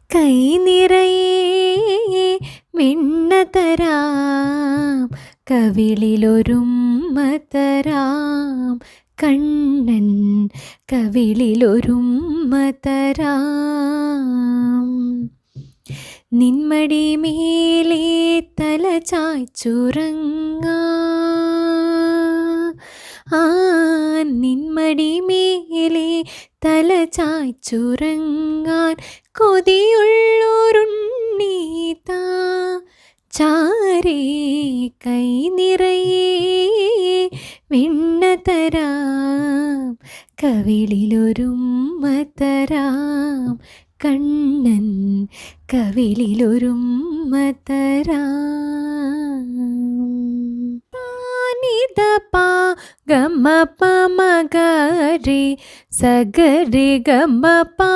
കൈ നിറയെ വെണ്ണ തരാം, കവിളിലൊരുമ്മ തരാം, കണ്ണൻ കവിളിലൊരുമ്മ തരാം. നിന്മടി മേലെ തല ചായ്ച്ചുറങ്ങാൻ, നിന്മടി മേലെ തല ചായ്ച്ചുറങ്ങാൻ കൊതിയുള്ളോരുണ്ണീതാ ചാരേ. കൈ നിറയെ വെണ്ണ തരാം, കവിളിലൊരുമ്മ തരാം, കണ്ണൻ കവിളിലൊരുമ്മ തരാം. നിധ പാ ഗമ പ മഗ രെ സഗരി ഗമ പാ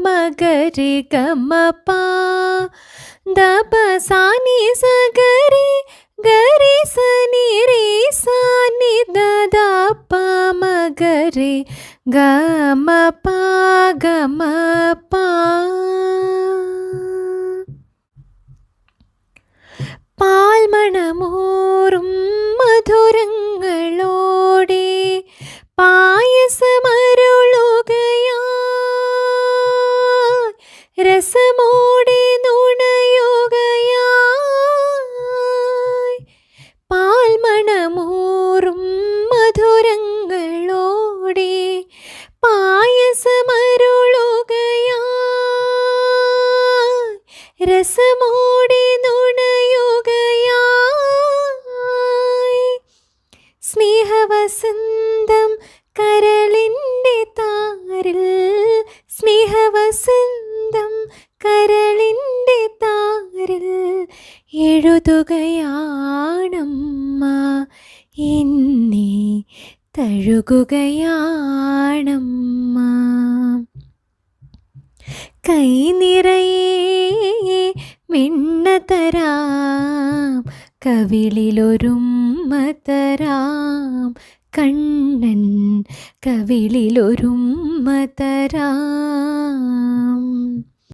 മഗ രെ ഗമ പാ ദപ സാനി സഗരി ഗരി സനി രെ സാനി ദദ പ മഗ രെ ഗമ പാ ഗമ പാ. പാൽമണമോറും മധുരങ്ങളോടെ പായസമരുളുകയായി, രസമോടെ നുണയുകയായി. പാൽമണമോറും മധുരങ്ങളോടെ പായസമരുളുകയായി, രസമോടെ നുണയുകയായി. സ്നേഹവസന്തം കരളിൻ്റെ താരിൽ, സ്നേഹവസന്തം കരളിൻ്റെ താരിൽ എഴുതുകയാണമ്മ, എന്നെ തഴുകുകയാണമ്മ. കൈ നിറയെ വെണ്ണ തരാം, കവിളിലൊരുമ്മ തരാം, കണ്ണൻ കവിളിലൊരുമ്മ തരാം.